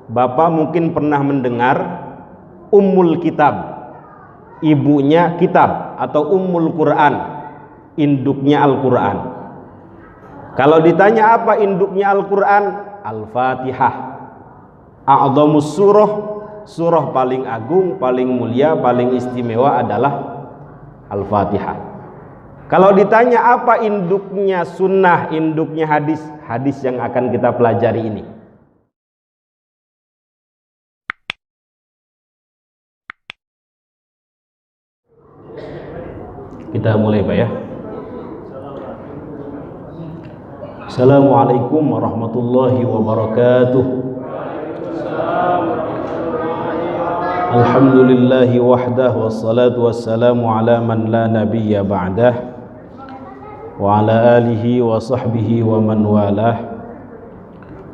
Bapak mungkin pernah mendengar Ummul Kitab, ibunya kitab, atau Ummul Quran, induknya Al-Quran. Kalau ditanya apa induknya Al-Quran? Al-Fatihah. A'dhamus surah, surah paling agung, paling mulia, paling istimewa adalah Al-Fatihah. Kalau ditanya apa induknya sunnah, induknya hadis, hadis yang akan kita pelajari ini. Kita mulai Pak ya. Assalamualaikum warahmatullahi wabarakatuh. Alhamdulillahi wahdah wassalatu wassalamu ala man la nabiyya ba'dah wa ala alihi wa sahbihi wa man walah.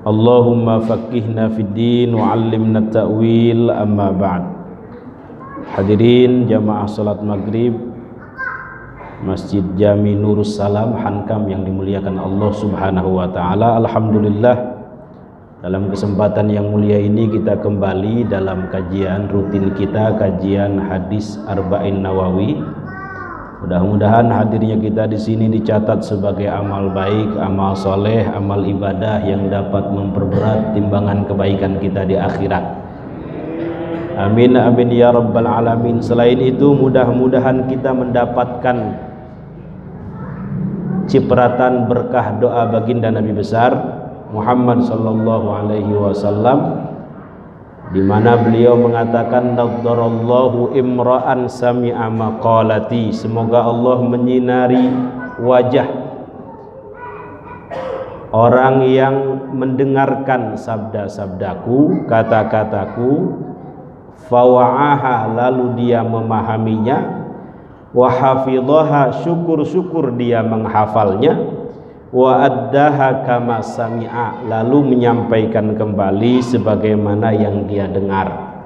Allahumma faqihna fid din wa 'allimna ta'wil, amma ba'd. Hadirin jamaah salat maghrib Masjid Jami Nurus Salam Hankam yang dimuliakan Allah Subhanahu wa taala. Alhamdulillah, dalam kesempatan yang mulia ini kita kembali dalam kajian rutin kita, kajian hadis Arba'in Nawawi. Mudah-mudahan hadirnya kita di sini dicatat sebagai amal baik, amal soleh, amal ibadah yang dapat memperberat timbangan kebaikan kita di akhirat. Amin amin ya rabbal alamin. Selain itu, mudah-mudahan kita mendapatkan cipratan berkah doa baginda Nabi besar Muhammad sallallahu alaihi wasallam, di mana beliau mengatakan naddarallahu imra'an sami'a maqalati. Semoga Allah menyinari wajah orang yang mendengarkan sabda-sabdaku, kata-kataku, fawa'aha, lalu dia memahaminya, wa hafidhaha, syukur-syukur dia menghafalnya, wa addaha kama sami'a, lalu menyampaikan kembali sebagaimana yang dia dengar.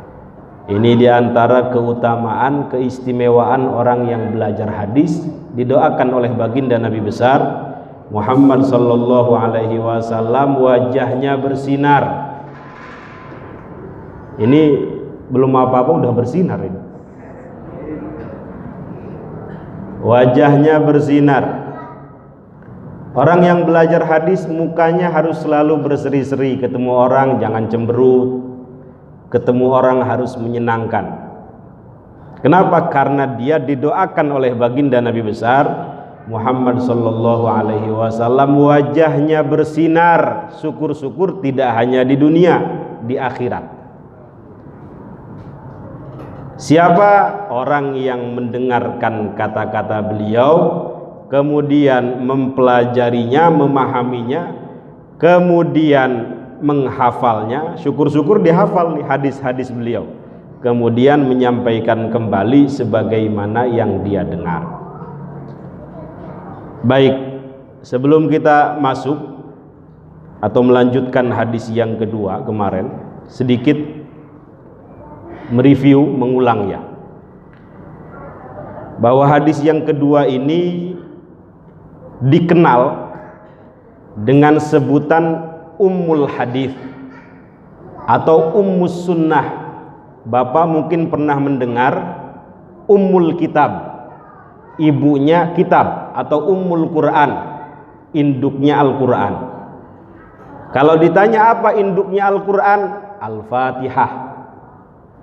Ini diantara keutamaan, keistimewaan orang yang belajar hadis. Didoakan oleh baginda Nabi besar Muhammad sallallahu alaihi wasallam, wajahnya bersinar. Ini belum apa-apa udah bersinar ini. Wajahnya bersinar. Orang yang belajar hadis mukanya harus selalu berseri-seri, ketemu orang jangan cemberut, ketemu orang harus menyenangkan. Kenapa? Karena dia didoakan oleh baginda Nabi besar Muhammad sallallahu alaihi wasallam, wajahnya bersinar. Syukur-syukur tidak hanya di dunia, di akhirat. Siapa orang yang mendengarkan kata-kata beliau, kemudian mempelajarinya, memahaminya, kemudian menghafalnya, syukur-syukur dihafal nih hadis-hadis beliau, kemudian menyampaikan kembali sebagaimana yang dia dengar. Baik, sebelum kita masuk atau melanjutkan hadis yang kedua kemarin, sedikit mereview, mengulang ya, bahwa hadis yang kedua ini dikenal dengan sebutan Ummul Hadis atau Ummus Sunnah. Bapak mungkin pernah mendengar Ummul Kitab, ibunya kitab, atau Ummul Quran, induknya Al-Quran. Kalau ditanya apa induknya Al-Quran? Al-Fatihah.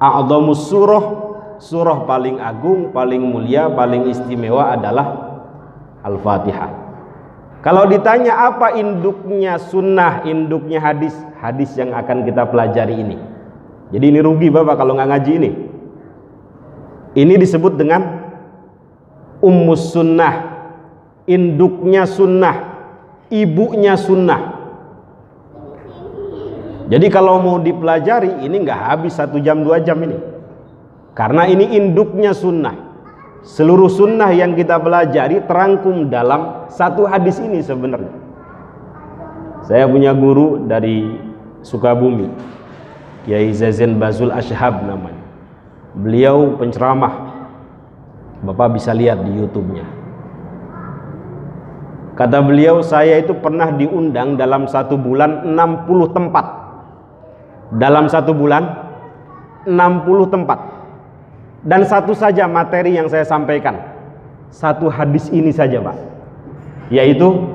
A'dhamus surah, surah paling agung, paling mulia, paling istimewa adalah Al-Fatihah. Kalau ditanya apa induknya sunnah, induknya hadis, hadis yang akan kita pelajari ini. Jadi ini rugi Bapak kalau nggak ngaji ini. Ini disebut dengan Ummus Sunnah, induknya sunnah, ibunya sunnah. Jadi kalau mau dipelajari ini nggak habis 1 jam 2 jam ini, karena ini induknya sunnah. Seluruh sunnah yang kita pelajari terangkum dalam satu hadis ini sebenarnya. Saya punya guru dari Sukabumi, Kiai Zazen Bazul Ashhab namanya. Beliau penceramah, Bapak bisa lihat di YouTube-nya. Kata beliau, saya itu pernah diundang dalam 1 bulan 60 tempat. dalam 1 bulan 60 tempat. Dan satu saja materi yang saya sampaikan, satu hadis ini saja Pak, yaitu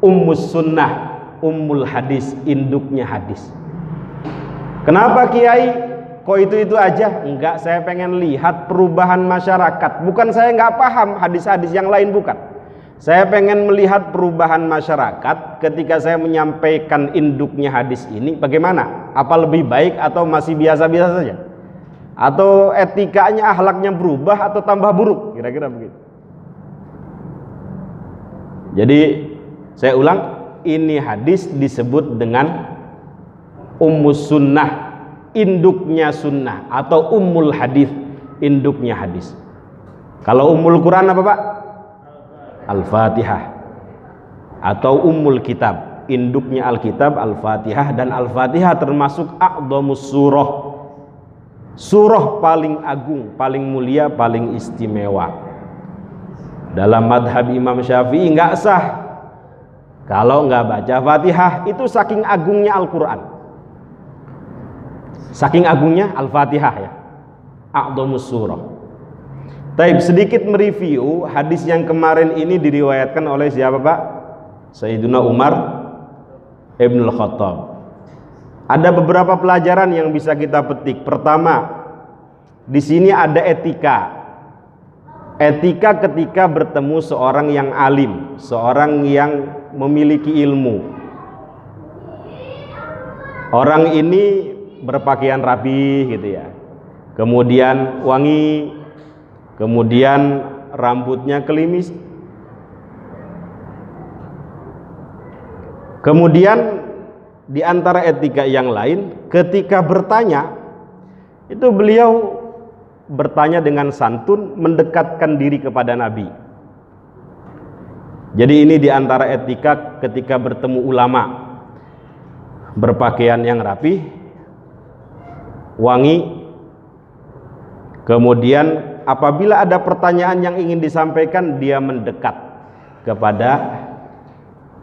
Ummus Sunnah, Ummul Hadis, induknya hadis. Kenapa Kiai kok itu aja? Enggak, saya pengen lihat perubahan masyarakat. Bukan saya nggak paham hadis-hadis yang lain, bukan. Saya pengen melihat perubahan masyarakat ketika saya menyampaikan induknya hadis ini bagaimana? Apa lebih baik atau masih biasa-biasa saja? Atau etikanya, akhlaknya berubah atau tambah buruk? Kira-kira begitu. Jadi saya ulang, ini hadis disebut dengan Ummus Sunnah, induknya sunnah, atau Ummul Hadis, induknya hadis. Kalau Ummul Quran apa Pak? Al-Fatihah. Atau Ummul Kitab, induknya Alkitab, Al-Fatihah. Dan Al-Fatihah termasuk a'dhamus surah, surah paling agung, paling mulia, paling istimewa. Dalam madhab Imam Syafi'i nggak sah kalau nggak baca Fatihah. Itu saking agungnya Al-Quran, saking agungnya Al-Fatihah ya, a'dhamus surah. Taib, sedikit mereview hadis yang kemarin ini diriwayatkan oleh siapa Pak? Sayyiduna Umar Ibnul Khattab. Ada beberapa pelajaran yang bisa kita petik. Pertama, di sini ada etika. Etika ketika bertemu seorang yang alim, seorang yang memiliki ilmu. Orang ini berpakaian rapi gitu ya, kemudian wangi, kemudian rambutnya klimis, kemudian di antara etika yang lain, ketika bertanya itu beliau bertanya dengan santun, mendekatkan diri kepada Nabi. Jadi ini di antara etika ketika bertemu ulama, berpakaian yang rapi, wangi, kemudian apabila ada pertanyaan yang ingin disampaikan, dia mendekat kepada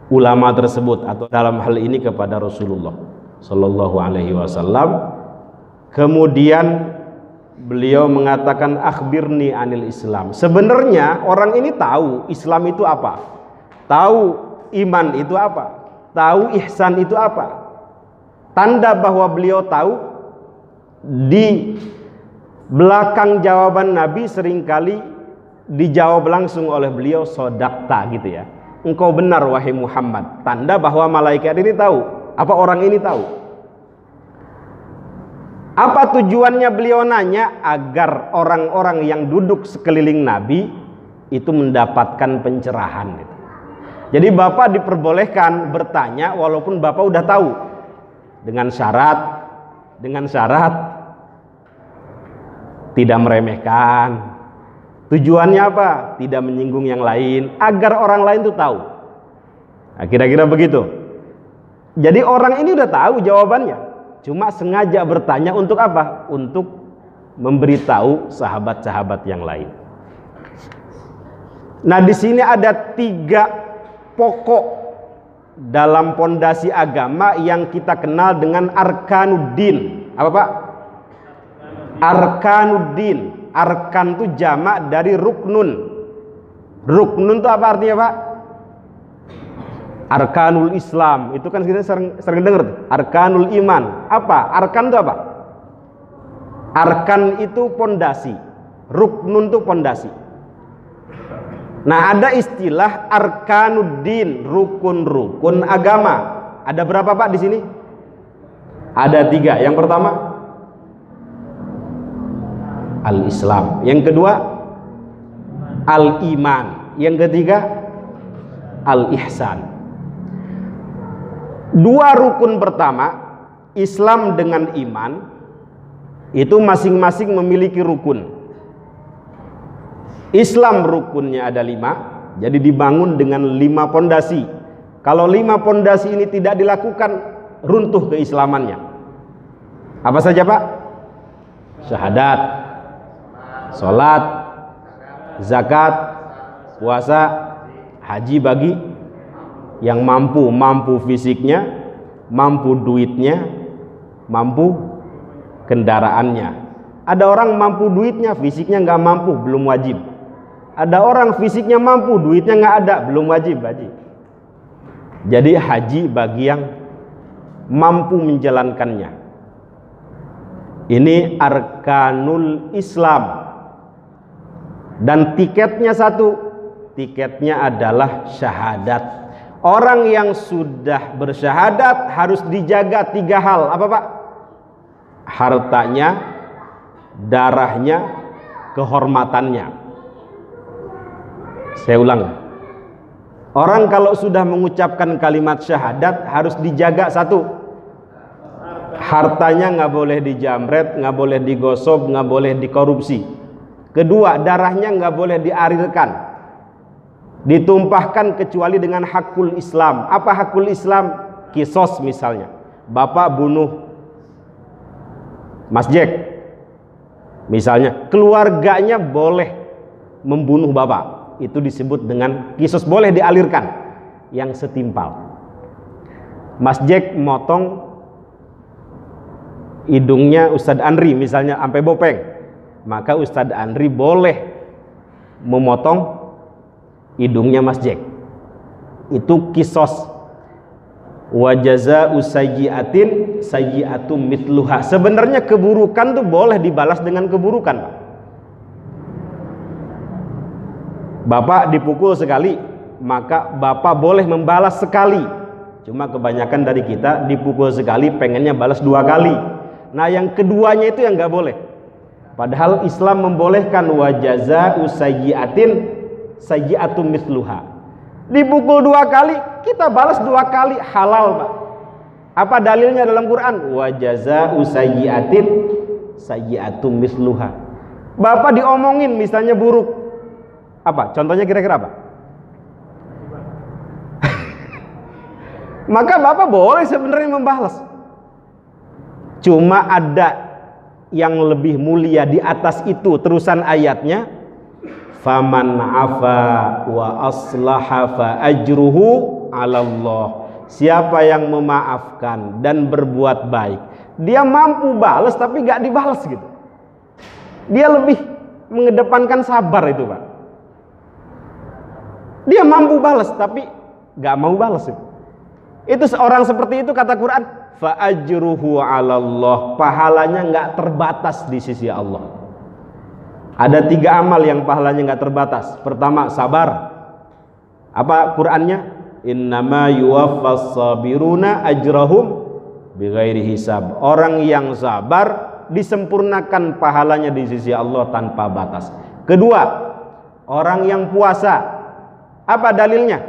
ulama tersebut, atau dalam hal ini kepada Rasulullah Sallallahu Alaihi Wasallam. Kemudian beliau mengatakan, akhbirni anil Islam. Sebenarnya orang ini tahu Islam itu apa, tahu iman itu apa, tahu ihsan itu apa. Tanda bahwa beliau tahu, di belakang jawaban Nabi seringkali dijawab langsung oleh beliau, sodakta gitu ya, engkau benar wahai Muhammad. Tanda bahwa malaikat ini tahu, apa orang ini tahu. Apa tujuannya beliau nanya? Agar orang-orang yang duduk sekeliling Nabi itu mendapatkan pencerahan. Jadi Bapak diperbolehkan bertanya walaupun Bapak udah tahu, dengan syarat tidak meremehkan. Tujuannya apa? Tidak menyinggung yang lain, agar orang lain itu tahu. Nah, kira-kira begitu. Jadi orang ini udah tahu jawabannya, cuma sengaja bertanya untuk apa? Untuk memberitahu sahabat-sahabat yang lain. Nah, di sini ada 3 pokok dalam pondasi agama yang kita kenal dengan arkanuddin. Apa Pak? Arkanuddin. Arkan itu jamak dari ruknun. Ruknun itu apa artinya Pak? Arkanul Islam. Itu kan kita sering dengar. Arkanul iman. Apa? Arkan itu apa? Arkan itu pondasi, ruknun itu pondasi. Nah, ada istilah arkanuddin, rukun-rukun agama. Ada berapa Pak di sini? Ada 3. Yang pertama al-Islam, yang kedua al-iman, yang ketiga al-ihsan. 2 rukun pertama, Islam dengan iman, itu masing-masing memiliki rukun. Islam rukunnya ada 5, jadi dibangun dengan 5 pondasi. Kalau 5 pondasi ini tidak dilakukan, runtuh keislamannya. Apa saja Pak? Syahadat, sholat, zakat, puasa, haji bagi yang mampu fisiknya, mampu duitnya, mampu kendaraannya. Ada orang mampu duitnya, fisiknya nggak mampu, belum wajib. Ada orang fisiknya mampu, duitnya nggak ada, belum wajib haji. Jadi haji bagi yang mampu menjalankannya. Ini arkanul Islam. Dan tiketnya satu, tiketnya adalah syahadat. Orang yang sudah bersyahadat harus dijaga 3 hal. Apa Pak? Hartanya, darahnya, kehormatannya. Saya ulang. Orang kalau sudah mengucapkan kalimat syahadat harus dijaga 1. Hartanya nggak boleh dijamret, nggak boleh digosok, nggak boleh dikorupsi. 2, darahnya nggak boleh diarirkan, ditumpahkan kecuali dengan hakul Islam. Apa hakul Islam? Kisos misalnya. Bapak bunuh Mas Jack misalnya, keluarganya boleh membunuh bapak, itu disebut dengan kisos, boleh dialirkan yang setimpal. Mas Jack motong hidungnya Ustadz Andri misalnya sampai bopeng, maka Ustadz Andri boleh memotong hidungnya Mas Jack, itu kisos. Wa jazaa'u sayyi'atin sayyi'atum mithluha. Sebenarnya keburukan tuh boleh dibalas dengan keburukan, Pak. Bapak dipukul sekali, maka bapak boleh membalas sekali. Cuma kebanyakan dari kita dipukul sekali pengennya balas 2 kali. Nah, yang keduanya itu yang nggak boleh. Padahal Islam membolehkan wa jazaa'u sayyi'atin sayyi'atum mithluha. Dipukul 2 kali, kita balas 2 kali, halal, Pak. Apa dalilnya dalam Quran? Wa jazaa'u sayyi'atin sayyi'atum misluha. Bapak diomongin misalnya buruk, apa? Contohnya kira-kira apa? Maka Bapak boleh sebenarnya membalas. Cuma ada yang lebih mulia di atas itu, terusan ayatnya. Faman afa wa aslaha fa ajruhu 'alallah. Siapa yang memaafkan dan berbuat baik, dia mampu balas tapi gak dibalas gitu. Dia lebih mengedepankan sabar itu, Pak. Dia mampu balas tapi gak mau balas itu. Itu seorang seperti itu kata Quran, fa ajruhu 'alallah. Pahalanya gak terbatas di sisi Allah. Ada 3 amal yang pahalanya nggak terbatas. Pertama, sabar. Apa Qurannya? Innama yuwaffas sabiruna ajrahum bighairi hisab. Orang yang sabar disempurnakan pahalanya di sisi Allah tanpa batas. Kedua, orang yang puasa. Apa dalilnya?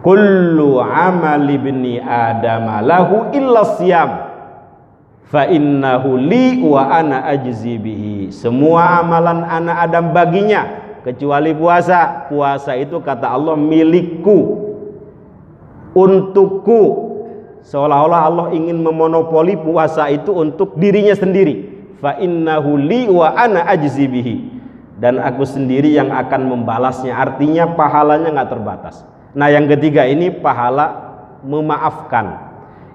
Kullu amali ibni adama lahu illa siyam. Fa innahu li wa ana ajzi bihi. Semua amalan anak Adam baginya kecuali puasa. Puasa itu kata Allah milikku, untukku. Seolah-olah Allah ingin memonopoli puasa itu untuk dirinya sendiri. Fa innahu li wa ana ajzi bihi. Dan aku sendiri yang akan membalasnya. Artinya pahalanya nggak terbatas. Nah, yang ketiga ini pahala memaafkan.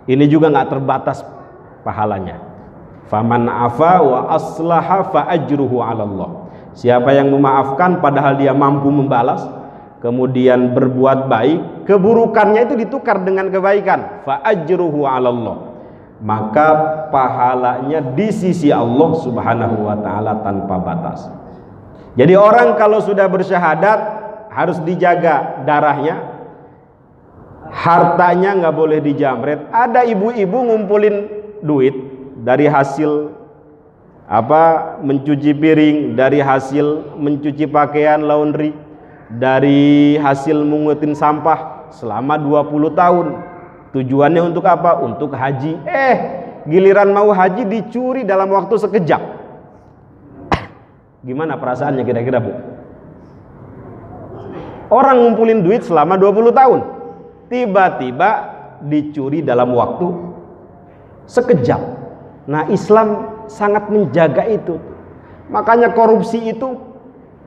Ini juga nggak terbatas pahalanya. Faman afa wa aslaha fa ajruhu 'alallah. Siapa yang memaafkan padahal dia mampu membalas, kemudian berbuat baik, keburukannya itu ditukar dengan kebaikan, fa ajruhu 'alallah. Maka pahalanya di sisi Allah Subhanahu wa taala tanpa batas. Jadi orang kalau sudah bersyahadat harus dijaga darahnya, hartanya nggak boleh dijamret. Ada ibu-ibu ngumpulin duit dari hasil mencuci piring, dari hasil mencuci pakaian laundry, dari hasil mengutin sampah selama 20 tahun. Tujuannya untuk apa? Untuk haji. Giliran mau haji dicuri dalam waktu sekejap. Gimana perasaannya kira-kira, Bu? Orang ngumpulin duit selama 20 tahun, tiba-tiba dicuri dalam waktu sekejap. Nah, Islam sangat menjaga itu. Makanya korupsi itu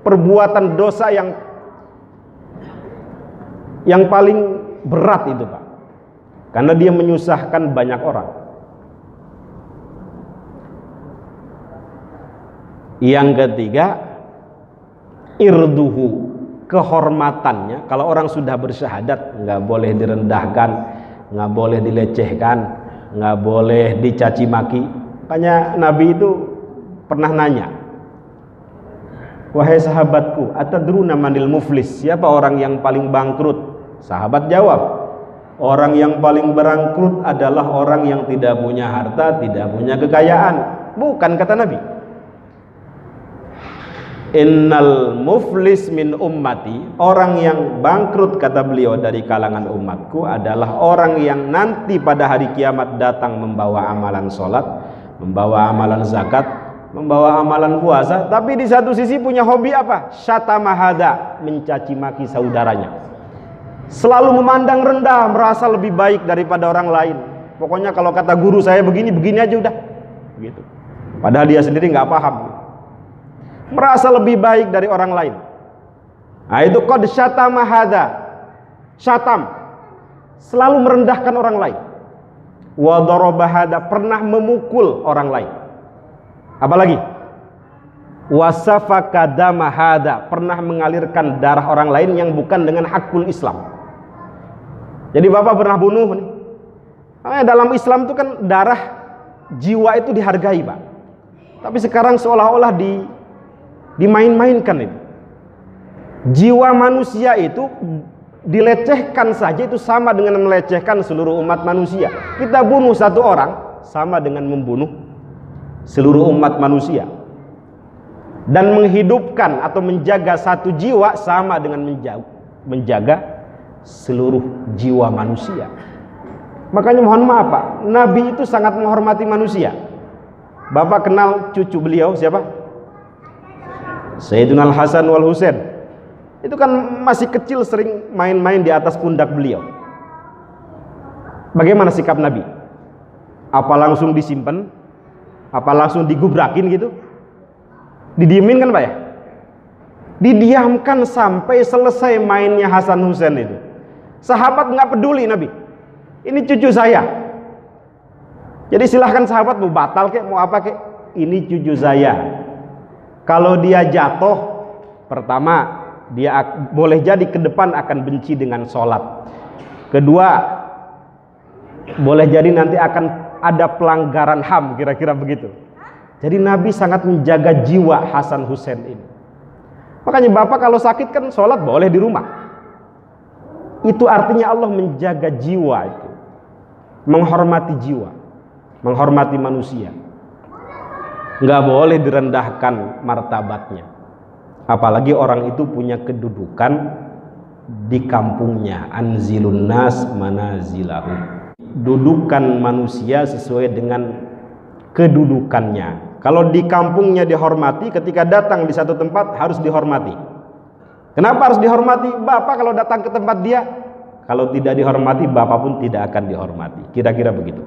perbuatan dosa yang paling berat itu, Pak. karena dia menyusahkan banyak orang. Yang ketiga, irduhu, kehormatannya. Kalau orang sudah bersyahadat, nggak boleh direndahkan, nggak boleh dilecehkan, nggak boleh dicaci maki. Makanya Nabi itu pernah nanya, wahai sahabatku, atadruna manil muflis, siapa orang yang paling bangkrut? Sahabat jawab, orang yang paling bangkrut adalah orang yang tidak punya harta, tidak punya kekayaan. Bukan, kata Nabi. Innal muflis min ummati, orang yang bangkrut, kata beliau, dari kalangan umatku adalah orang yang nanti pada hari kiamat datang membawa amalan sholat, membawa amalan zakat, membawa amalan puasa, tapi di satu sisi punya hobi apa? Syatamahada, mencaci maki saudaranya, selalu memandang rendah, merasa lebih baik daripada orang lain. Pokoknya kalau kata guru saya begini, begini aja udah gitu. Padahal dia sendiri nggak paham, merasa lebih baik dari orang lain. Nah, itu qad syatama hadza, syatam, selalu merendahkan orang lain. Wa daraba hadza, pernah memukul orang lain. Apalagi? Wa safaka dama hadza, pernah mengalirkan darah orang lain yang bukan dengan hakul Islam. Jadi bapak pernah bunuh nih. Nah, dalam Islam itu kan darah jiwa itu dihargai, Pak. Tapi sekarang seolah-olah dimain-mainkan itu. Jiwa manusia itu dilecehkan saja, itu sama dengan melecehkan seluruh umat manusia. Kita bunuh satu orang sama dengan membunuh seluruh umat manusia. Dan menghidupkan atau menjaga satu jiwa sama dengan menjaga seluruh jiwa manusia. Makanya mohon maaf Pak, Nabi itu sangat menghormati manusia. Bapak kenal cucu beliau siapa? Sayyidina Al-Hasan wal Husain. Itu kan masih kecil, sering main-main di atas pundak beliau. Bagaimana sikap Nabi? Apa langsung disimpan? Apa langsung digubrakin gitu? Didiemin kan Pak ya? Didiamkan sampai selesai mainnya Hasan Husain itu. Sahabat nggak peduli Nabi. Ini cucu saya. Jadi silahkan sahabat mau batal kek, mau apa kek. Ini cucu saya. Kalau dia jatuh, pertama dia boleh jadi ke depan akan benci dengan sholat. Kedua, boleh jadi nanti akan ada pelanggaran HAM, kira-kira begitu. Jadi Nabi sangat menjaga jiwa Hasan Husain ini. Makanya bapak kalau sakit kan sholat boleh di rumah. Itu artinya Allah menjaga jiwa itu, menghormati jiwa, menghormati manusia. Nggak boleh direndahkan martabatnya. Apalagi orang itu punya kedudukan di kampungnya. Anzilun nas manazilahum. Dudukan manusia sesuai dengan kedudukannya. Kalau di kampungnya dihormati, ketika datang di satu tempat harus dihormati. Kenapa harus dihormati? Bapak kalau datang ke tempat dia, kalau tidak dihormati, bapak pun tidak akan dihormati. Kira-kira begitu.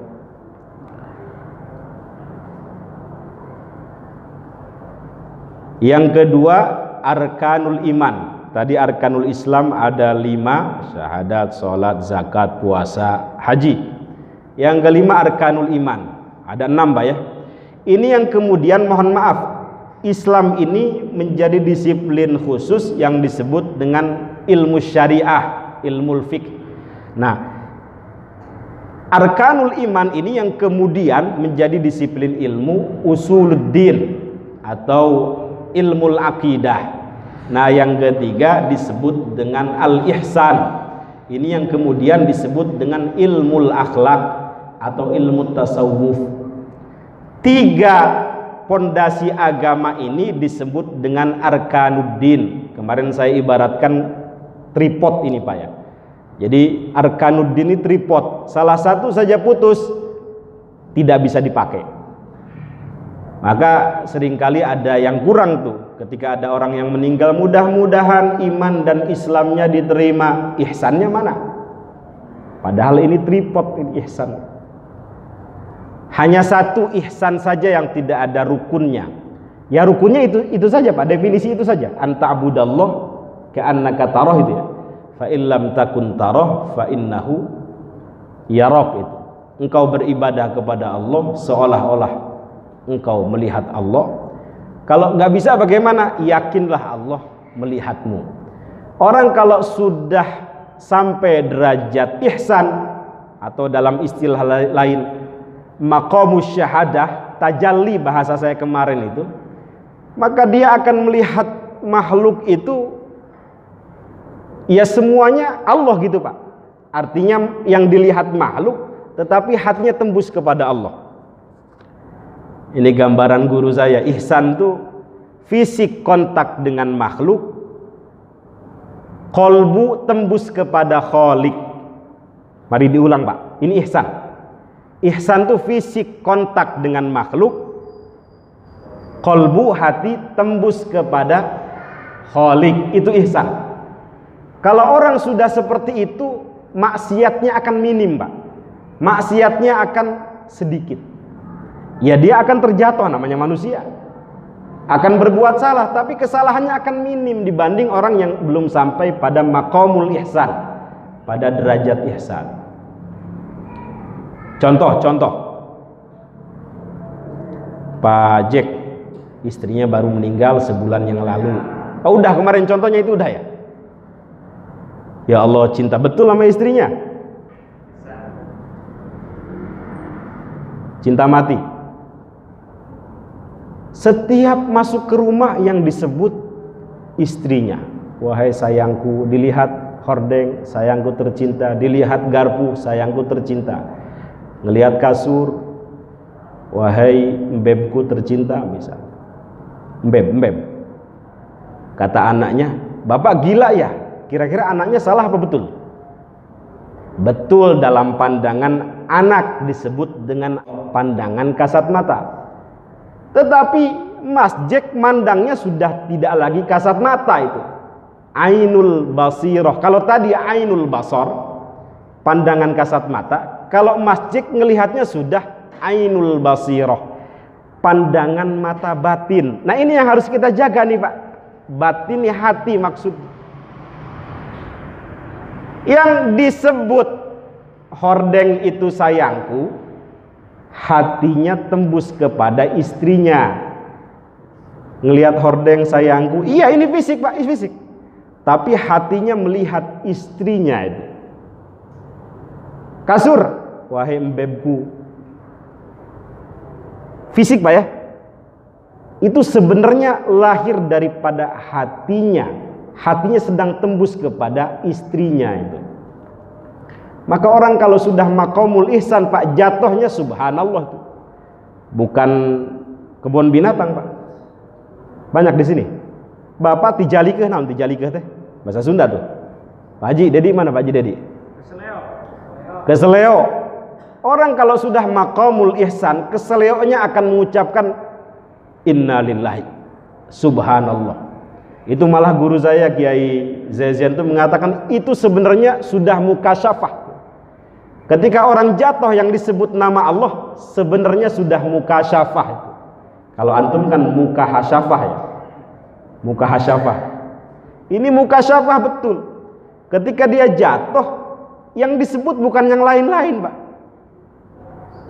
Yang kedua, arkanul iman. Tadi arkanul Islam ada 5, syahadat, sholat, zakat, puasa, haji. Yang kelima arkanul iman, ada 6 Pak ya. Ini yang kemudian mohon maaf, Islam ini menjadi disiplin khusus yang disebut dengan ilmu syariah, ilmu fiqh. Nah, arkanul iman ini yang kemudian menjadi disiplin ilmu usuluddin atau ilmu akidah. Nah, yang ketiga disebut dengan al-ihsan. Ini yang kemudian disebut dengan ilmu akhlak atau ilmu tasawuf. 3 pondasi agama ini disebut dengan arkanuddin. Kemarin saya ibaratkan tripod ini Pak ya. Jadi arkanuddin ini tripod. Salah satu saja putus, tidak bisa dipakai. Maka seringkali ada yang kurang tuh. Ketika ada orang yang meninggal, mudah-mudahan iman dan Islamnya diterima. Ihsannya mana? Padahal ini tripod, ini ihsan. Hanya satu ihsan saja yang tidak ada rukunnya. Ya rukunnya itu saja Pak, definisi itu saja. Anta'budallah ka'annaka tarah itu ya. Fa illam takun tarah fa innahu yarok itu. Engkau beribadah kepada Allah seolah-olah engkau melihat Allah. Kalau nggak bisa bagaimana? Yakinlah Allah melihatmu. Orang kalau sudah sampai derajat ihsan, atau dalam istilah lain maqamus syahadah, tajalli bahasa saya kemarin itu, maka dia akan melihat makhluk itu ya semuanya Allah gitu Pak. Artinya yang dilihat makhluk tetapi hatinya tembus kepada Allah. Ini gambaran guru saya, ihsan itu fisik kontak dengan makhluk, kolbu tembus kepada Khalik. Mari diulang Pak, ini ihsan. Ihsan itu fisik kontak dengan makhluk, kolbu hati tembus kepada Khalik, itu ihsan. Kalau orang sudah seperti itu, maksiatnya akan minim Pak. Maksiatnya akan sedikit. Ya dia akan terjatuh, namanya manusia. Akan berbuat salah, tapi kesalahannya akan minim dibanding orang yang belum sampai pada maqamul ihsan, pada derajat ihsan. Contoh Pak Jack, istrinya baru meninggal sebulan yang lalu. Oh udah, kemarin contohnya itu udah ya. Ya Allah, cinta betul sama istrinya. Cinta mati. Setiap masuk ke rumah yang disebut istrinya, wahai sayangku, dilihat hordeng, sayangku tercinta, dilihat garpu, sayangku tercinta, ngelihat kasur, wahai mbebku tercinta, misal mbeb. Kata anaknya, bapak gila ya? Kira-kira anaknya salah apa betul? Betul, dalam pandangan anak disebut dengan pandangan kasat mata. Tetapi Mas Jack mandangnya sudah tidak lagi kasat mata itu. Ainul basiroh. Kalau tadi ainul basor, pandangan kasat mata. Kalau Mas Jack ngelihatnya sudah ainul basiroh, pandangan mata batin. Nah ini yang harus kita jaga nih Pak. Batin ya hati maksud. Yang disebut hordeng itu sayangku, hatinya tembus kepada istrinya. Ngelihat hordeng sayangku, iya ini fisik Pak, fisik. Tapi hatinya melihat istrinya itu. Kasur, wahai mbebku, fisik Pak ya. Itu sebenarnya lahir daripada hatinya. Hatinya sedang tembus kepada istrinya itu. Maka orang kalau sudah maqamul ihsan Pak, jatuhnya subhanallah tuh. Bukan kebun binatang Pak. Banyak di sini. Bapak tijalikeh, naon tijalikeh teh? Bahasa Sunda tuh. Pak Haji Dedi mana Pak Haji Dedi? Keseleo. Orang kalau sudah maqamul ihsan, keseleonya akan mengucapkan innalillahi subhanallah. Itu malah guru saya Kiai Zazian itu mengatakan itu sebenarnya sudah mukasyafah. Ketika orang jatuh yang disebut nama Allah sebenarnya sudah mukasyafah itu. Kalau antum kan mukahasyafah ya. Mukahasyafah. Ini mukasyafah betul. Ketika dia jatuh yang disebut bukan yang lain-lain, Pak.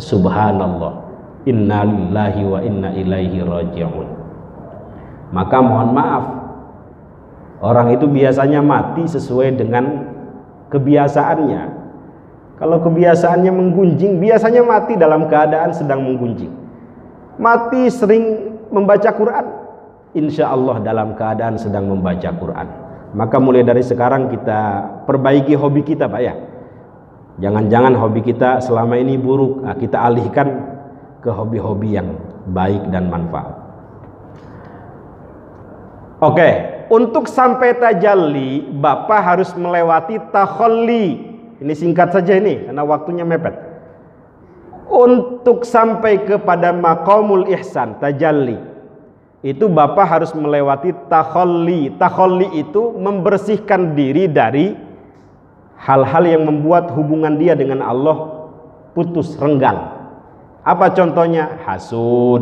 Subhanallah. Inna lillahi wa inna ilaihi raji'un. Maka mohon maaf, orang itu biasanya mati sesuai dengan kebiasaannya. Kalau kebiasaannya menggunjing, biasanya mati dalam keadaan sedang menggunjing. Mati sering membaca Quran, insya Allah dalam keadaan sedang membaca Quran. Maka mulai dari sekarang kita perbaiki hobi kita Pak ya. Jangan-jangan hobi kita selama ini buruk, nah, kita alihkan ke hobi-hobi yang baik dan manfaat. Oke, untuk sampai tajalli, Bapak harus melewati takhalli. Ini singkat saja ini, karena waktunya mepet. Untuk sampai kepada maqamul ihsan, tajalli, itu Bapak harus melewati takhalli. Takhalli itu membersihkan diri dari hal-hal yang membuat hubungan dia dengan Allah putus, renggang. Apa contohnya? Hasud,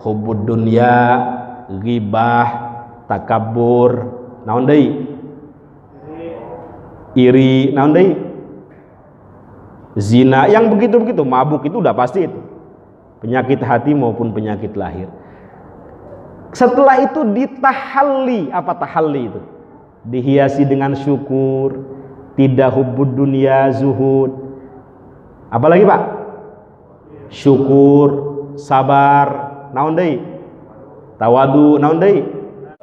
hubud dunya, ghibah, takabur, naon deui? Iri, naon deui? zina, yang begitu-begitu, mabuk itu udah pasti itu. Penyakit hati maupun penyakit lahir. Setelah itu ditahalli, apa tahalli itu? Dihiasi dengan syukur, tidak hubbud dunia, zuhud. Apalagi Pak? Syukur, sabar, naon deui? Tawadu, naon deui?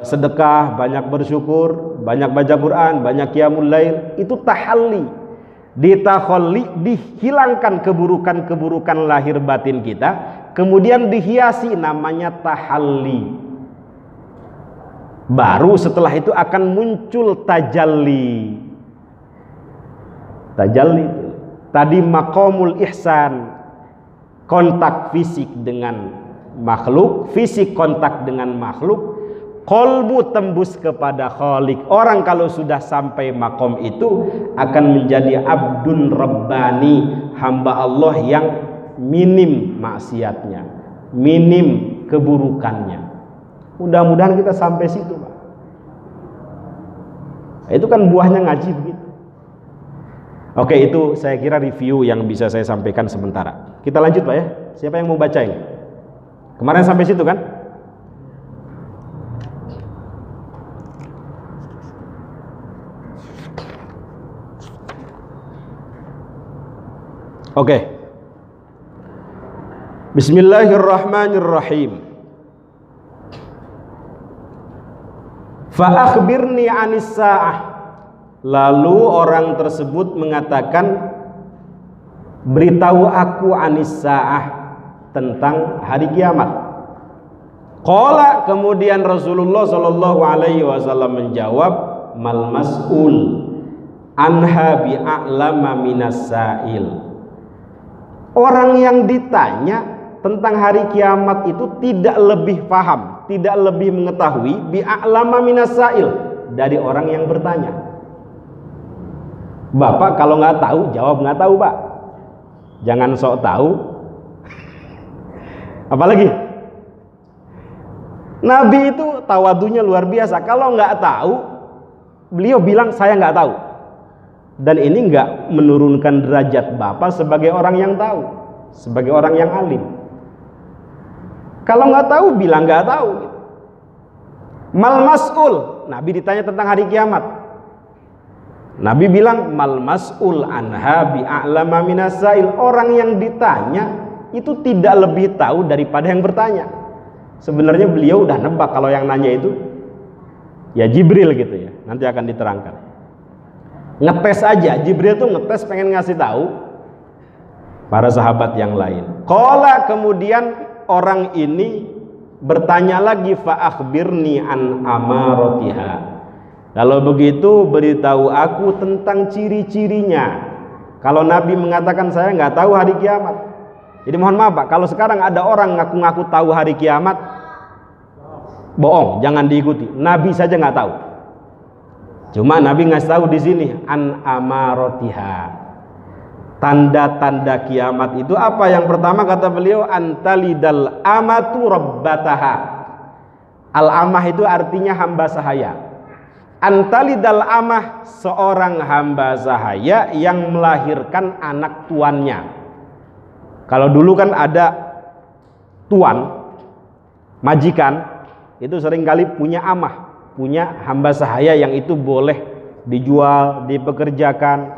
Sedekah, banyak bersyukur, banyak baca Quran, banyak qiyamul lail, itu tahalli. Ditakhalli, dihilangkan keburukan-keburukan lahir batin kita, kemudian dihiasi, namanya tahalli. Baru setelah itu akan muncul tajalli. Tajalli itu tadi maqamul ihsan, kontak fisik dengan makhluk, fisik kontak dengan makhluk, qalbu tembus kepada Khalik. Orang kalau sudah sampai makom itu akan menjadi abdun rabbani, hamba Allah yang minim maksiatnya, minim keburukannya. Mudah-mudahan kita sampai situ, Pak. Itu kan buahnya ngaji begitu. Oke, itu saya kira review yang bisa saya sampaikan sementara. Kita lanjut Pak ya. Siapa yang mau baca ini? Kemarin sampai situ kan? Oke. Bismillahirrahmanirrahim. Fa akhbirni 'anis sa'ah. Lalu orang tersebut mengatakan, beritahu aku 'anis sa'ah, tentang hari kiamat. Qala, kemudian Rasulullah sallallahu alaihi wasallam menjawab, mal mas'ul anha bi'a'lama minas sa'il. Orang yang ditanya tentang hari kiamat itu tidak lebih paham, tidak lebih mengetahui bi'a'lama minas sa'il, dari orang yang bertanya. Bapak kalau nggak tahu, jawab nggak tahu Pak. Jangan sok tahu. Apalagi Nabi itu tawadunya luar biasa. Kalau nggak tahu, beliau bilang saya nggak tahu. Dan ini nggak menurunkan derajat Bapak sebagai orang yang tahu, sebagai orang yang alim. Kalau nggak tahu, bilang nggak tahu. Mal mas'ul, Nabi ditanya tentang hari kiamat. Nabi bilang mal mas'ul anha bi'a'lama minas sa'il. Orang yang ditanya itu tidak lebih tahu daripada yang bertanya. Sebenarnya beliau udah nebak kalau yang nanya itu ya Jibril gitu ya. Nanti akan diterangkan. Ngetes aja, Jibril tuh ngetes, pengen ngasih tahu para sahabat yang lain. Qala, kemudian orang ini bertanya lagi, fa akhbirni an amaratiha. Kalau begitu beritahu aku tentang ciri-cirinya. Kalau Nabi mengatakan saya nggak tahu hari kiamat. Jadi mohon maaf Pak, kalau sekarang ada orang ngaku-ngaku tahu hari kiamat, bohong, jangan diikuti. Nabi saja nggak tahu. Cuma Nabi ngasih tahu di sini an amaratiha. Tanda-tanda kiamat itu apa? Yang pertama kata beliau, antalidal amatu rabbataha. Al-amah itu artinya hamba sahaya. Antalidal amah, seorang hamba sahaya yang melahirkan anak tuannya. Kalau dulu kan ada tuan, majikan, itu seringkali punya amah, punya hamba sahaya yang itu boleh dijual, dipekerjakan.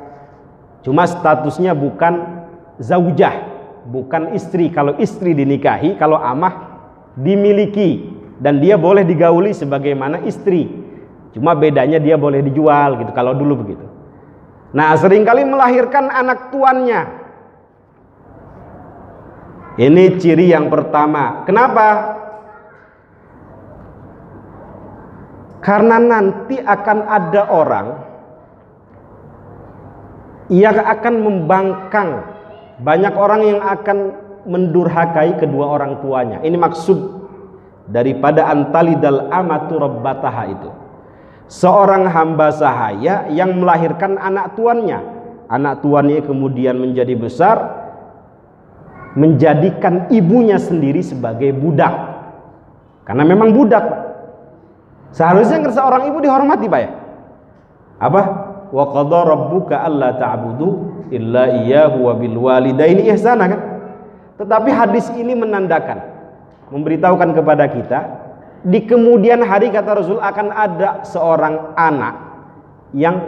Cuma statusnya bukan zaujah, bukan istri. Kalau istri dinikahi, kalau amah dimiliki dan dia boleh digauli sebagaimana istri. Cuma bedanya dia boleh dijual gitu, kalau dulu begitu. Nah, seringkali melahirkan anak tuannya. Ini ciri yang pertama. Kenapa? Karena nanti akan ada orang yang akan membangkang. Banyak orang yang akan mendurhakai kedua orang tuanya. Ini maksud daripada antalidal amatu rabbataha itu. Seorang hamba sahaya yang melahirkan anak tuannya. Anak tuannya kemudian menjadi besar, menjadikan ibunya sendiri sebagai budak. Karena memang budak, Pak. Seharusnya seorang ibu dihormati, Pak ya. Apa? wa qadha rabbuka alla ta'budu illa iyyahu wa bil walidaini ihsana kan. Tetapi hadis ini menandakan, memberitahukan kepada kita di kemudian hari kata Rasul akan ada seorang anak yang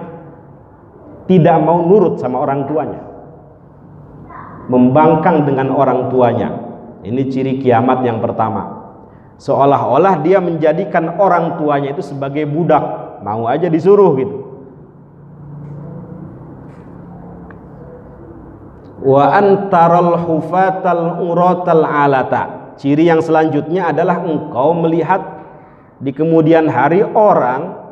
tidak mau nurut sama orang tuanya, membangkang dengan orang tuanya. Ini ciri kiamat yang pertama. Seolah-olah dia menjadikan orang tuanya itu sebagai budak, mau aja disuruh gitu. Wa antaral hufatal uratal alata. Ciri yang selanjutnya adalah engkau melihat di kemudian hari orang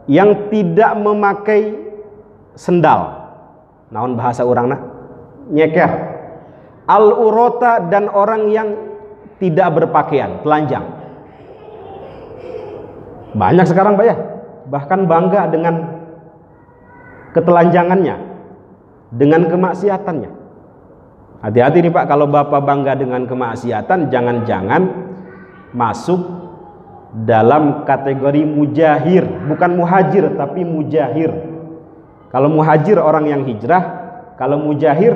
yang tidak memakai sendal. Naon bahasa urangna? Nyeker. Al urata, dan orang yang tidak berpakaian, telanjang. Banyak sekarang Pak ya, bahkan bangga dengan ketelanjangannya, dengan kemaksiatannya. Hati-hati nih Pak, kalau Bapak bangga dengan kemaksiatan, jangan-jangan masuk dalam kategori mujahir, bukan muhajir tapi mujahir. Kalau muhajir orang yang hijrah, kalau mujahir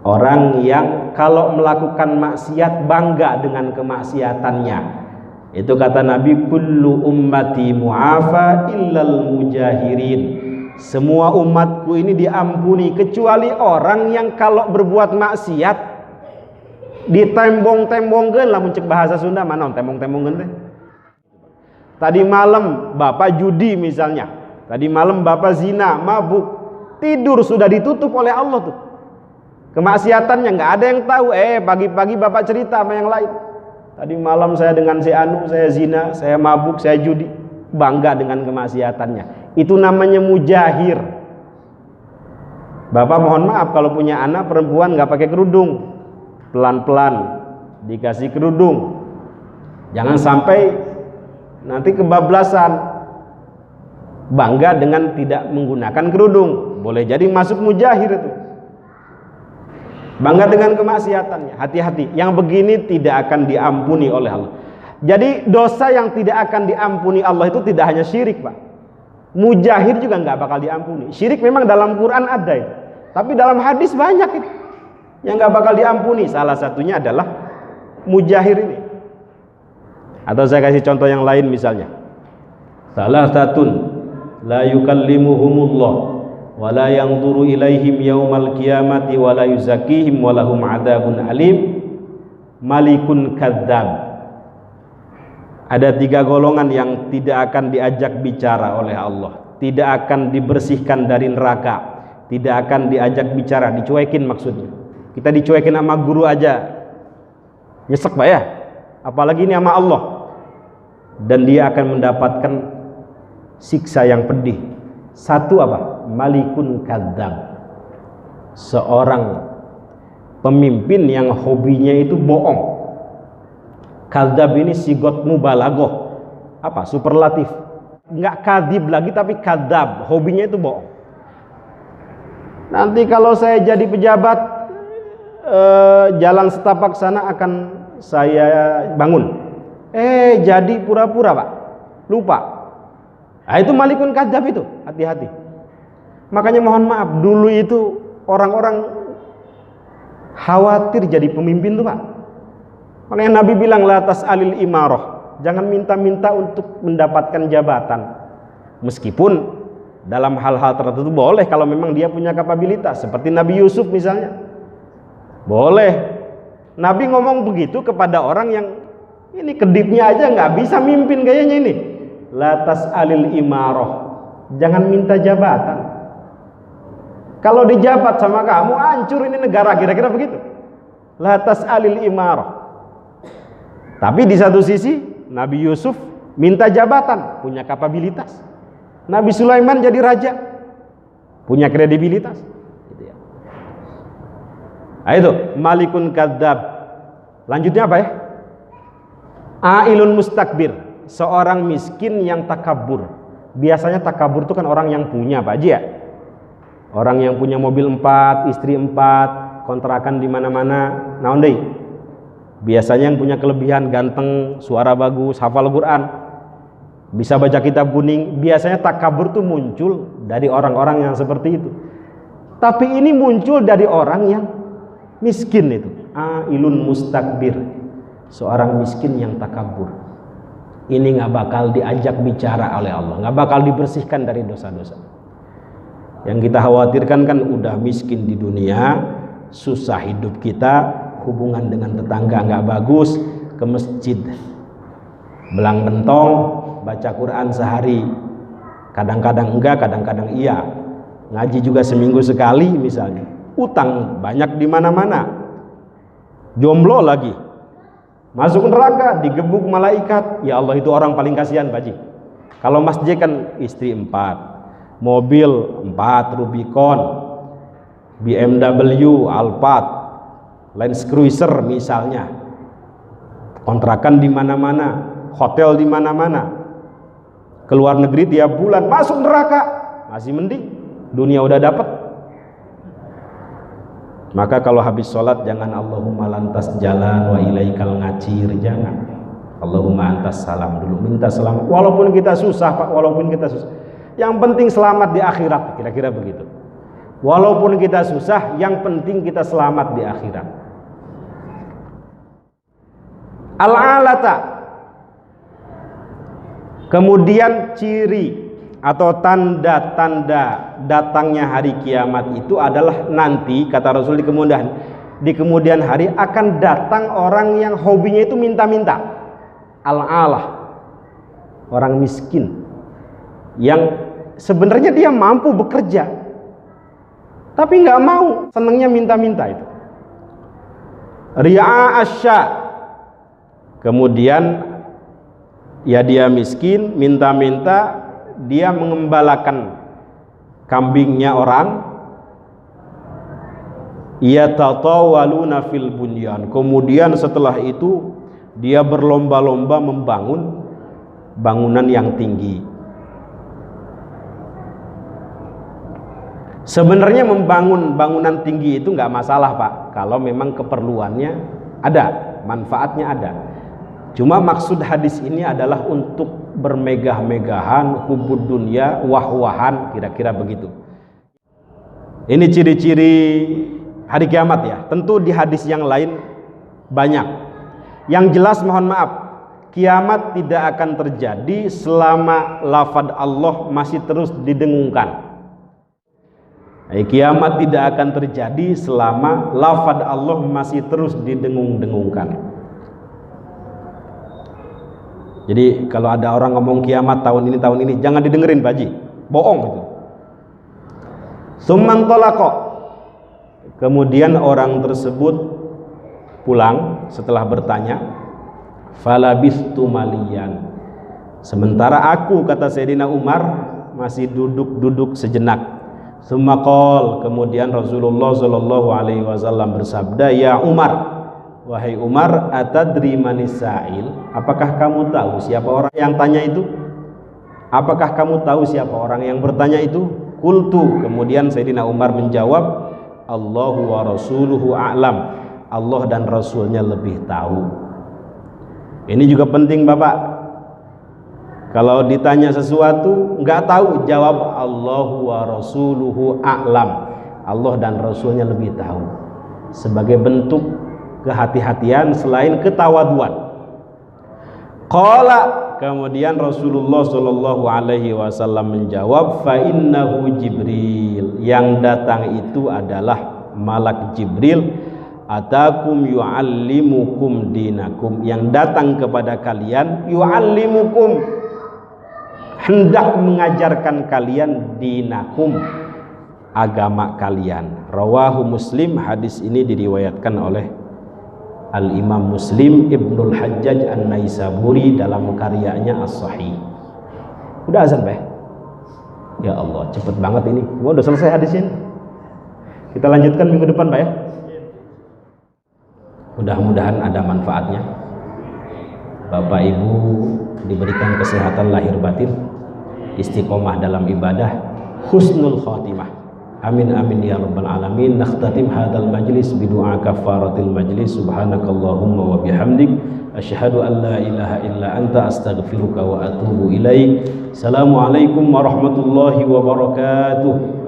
orang yang kalau melakukan maksiat bangga dengan kemaksiatannya. Itu kata Nabi, kullu ummati mu'afa illal mujahirin. Semua umatku ini diampuni kecuali orang yang kalau berbuat maksiat ditembong-tembongkeun, lah muncul bahasa Sunda mana tembong-tembongkeun teh. Tadi malam Bapak judi misalnya, tadi malam Bapak zina, mabuk, tidur sudah ditutup oleh Allah tuh. Kemaksiatannya nggak ada yang tahu. Pagi-pagi Bapak cerita sama yang lain. Tadi malam saya dengan si Anu, saya zina, saya mabuk, saya judi. Bangga dengan kemaksiatannya. Itu namanya mujahir. Bapak mohon maaf kalau punya anak perempuan nggak pakai kerudung, pelan-pelan dikasih kerudung. Jangan sampai nanti kebablasan. Bangga dengan tidak menggunakan kerudung, boleh jadi masuk mujahir itu. Bangga dengan kemaksiatannya. Hati-hati, yang begini tidak akan diampuni oleh Allah. Jadi dosa yang tidak akan diampuni Allah itu tidak hanya syirik Pak, mujahir juga nggak bakal diampuni. Syirik memang dalam Quran ada itu, tapi dalam hadis banyak itu yang nggak bakal diampuni. Salah satunya adalah mujahir ini. Atau saya kasih contoh yang lain misalnya, salah satun la yukallimuhumullah wa la yanzuru ilaihim yaumal qiyamati wa la yuzakkihim wa lahum adzabun alim, malikun kadzdzab. Ada 3 golongan yang tidak akan diajak bicara oleh Allah, tidak akan dibersihkan dari neraka, tidak akan diajak bicara, dicuekin maksudnya. Kita dicuekin sama guru aja nyesek Pak ya, apalagi ini sama Allah. Dan dia akan mendapatkan siksa yang pedih. Satu apa? Malikun kadzdzab. Seorang pemimpin yang hobinya itu bohong. Kadzdzab ini sigot mubalaghah, apa? Superlatif. Enggak kadzib lagi tapi kadzdzab, hobinya itu bohong. Nanti kalau saya jadi pejabat, jalan setapak sana akan saya bangun. Jadi pura-pura Pak, lupa. Nah, itu malikun kadzdzab itu, hati-hati. Makanya mohon maaf, dulu itu orang-orang khawatir jadi pemimpin tuh Pak. Makanya Nabi bilang la tas'alil imarah, jangan minta-minta untuk mendapatkan jabatan. Meskipun dalam hal-hal tertentu boleh kalau memang dia punya kapabilitas, seperti Nabi Yusuf misalnya. Boleh. Nabi ngomong begitu kepada orang yang ini kedipnya aja nggak bisa mimpin kayaknya ini. La tas'alil imarah, jangan minta jabatan. Kalau dijabat sama kamu hancur ini negara, kira-kira begitu. La tas'alil imarah. Tapi di satu sisi Nabi Yusuf minta jabatan, punya kapabilitas. Nabi Sulaiman jadi raja, punya kredibilitas. Gitu ya. Nah, itu malikun kadzdzab. Lanjutnya apa ya? Ailun mustakbir, seorang miskin yang takabur. Biasanya takabur itu kan orang yang punya Pak Haji ya. Orang yang punya mobil 4, istri 4, kontrakan di mana-mana. Naon deui? Biasanya yang punya kelebihan ganteng, suara bagus, hafal Quran. bisa baca kitab kuning. Biasanya takabur tuh muncul dari orang-orang yang seperti itu. Tapi ini muncul dari orang yang miskin itu. Ailun mustakbir, seorang miskin yang takabur. Ini nggak bakal diajak bicara oleh Allah, nggak bakal dibersihkan dari dosa-dosa. Yang kita khawatirkan kan udah miskin di dunia, susah hidup kita, hubungan dengan tetangga nggak bagus, ke masjid belang bentong, baca Quran sehari, kadang-kadang enggak, kadang-kadang iya, ngaji juga seminggu sekali misalnya, utang banyak di mana-mana, jomblo lagi, masuk neraka, digebuk malaikat. Ya Allah, itu orang paling kasihan Pak Haji. Kalau masjid kan istri 4, mobil 4, Rubicon, BMW, Alphard, Land Cruiser misalnya, kontrakan di mana-mana, hotel di mana-mana, keluar negeri tiap bulan, masuk neraka. Masih mending dunia udah dapat. Maka kalau habis sholat jangan Allahumma lantas jalan wa ilaikal ngacir, jangan. Allahumma antas salam dulu, minta selamat. Walaupun kita susah Pak, walaupun kita susah, yang penting selamat di akhirat, kira-kira begitu. Walaupun kita susah, yang penting kita selamat di akhirat. Al-alata, kemudian ciri atau tanda-tanda datangnya hari kiamat itu adalah nanti, kata Rasul, di kemudian hari akan datang orang yang hobinya itu minta-minta. Al-alah, orang miskin yang sebenarnya dia mampu bekerja tapi nggak mau, senangnya minta-minta itu. Ri'a asya, kemudian ya dia miskin, minta-minta, dia mengembalakan kambingnya orang. Yatatawaluna fil bunyan, kemudian setelah itu dia berlomba-lomba membangun bangunan yang tinggi. Sebenarnya membangun bangunan tinggi itu nggak masalah Pak, kalau memang keperluannya ada, manfaatnya ada. Cuma maksud hadis ini adalah untuk bermegah-megahan, hubud dunia, wah-wahan, kira-kira begitu. Ini ciri-ciri hari kiamat ya. Tentu di hadis yang lain banyak. Yang jelas mohon maaf, kiamat tidak akan terjadi selama lafaz Allah masih terus didengungkan. Kiamat tidak akan terjadi selama lafaz Allah masih terus didengung-dengungkan. Jadi kalau ada orang ngomong kiamat tahun ini, jangan didengerin Pak Haji, bohong itu. Summan tolaqa, kemudian orang tersebut pulang setelah bertanya, falabistu maliyan, sementara aku, kata Sayyidina Umar, masih duduk sejenak. Sumakol, kemudian Rasulullah Shallallahu Alaihi Wasallam bersabda, ya Umar, wahai Umar, atadri manis sa'il, apakah kamu tahu siapa orang yang tanya itu? Apakah kamu tahu siapa orang yang bertanya itu? Kultu, kemudian Sayyidina Umar menjawab, Allahu wa rasuluhu a'lam, Allah dan Rasulnya lebih tahu. Ini juga penting Bapak. Kalau ditanya sesuatu nggak tahu, jawab Allahu wa rasuluhu a'lam, Allah dan Rasulnya lebih tahu. Sebagai bentuk kehati-hatian selain ketawaduan. Qala, kemudian Rasulullah Shallallahu Alaihi Wasallam menjawab, fa innahu Jibril, yang datang itu adalah malak Jibril, atakum yu'allimukum dinakum, yang datang kepada kalian, yu'allimukum, hendak mengajarkan kalian, dinakum, agama kalian. Rawahu Muslim, hadis ini diriwayatkan oleh Al-Imam Muslim Ibnul Hajjaj An-Naisaburi dalam karyanya As-Sahih. Udah azan Pak? Ya Allah, cepet banget ini. Udah selesai hadisnya. Kita lanjutkan minggu depan Pak ya. Mudah-mudahan ada manfaatnya. Bapak Ibu diberikan kesehatan lahir batin, istiqomah dalam ibadah, husnul khotimah. Amin amin ya rabbal alamin. Nakhtatim hadzal majlis bi du'a kafaratil majlis. Subhanakallahumma wa bihamdik asyhadu an la ilaha illa anta astaghfiruka wa atubu ilaik. Assalamualaikum warahmatullahi wabarakatuh.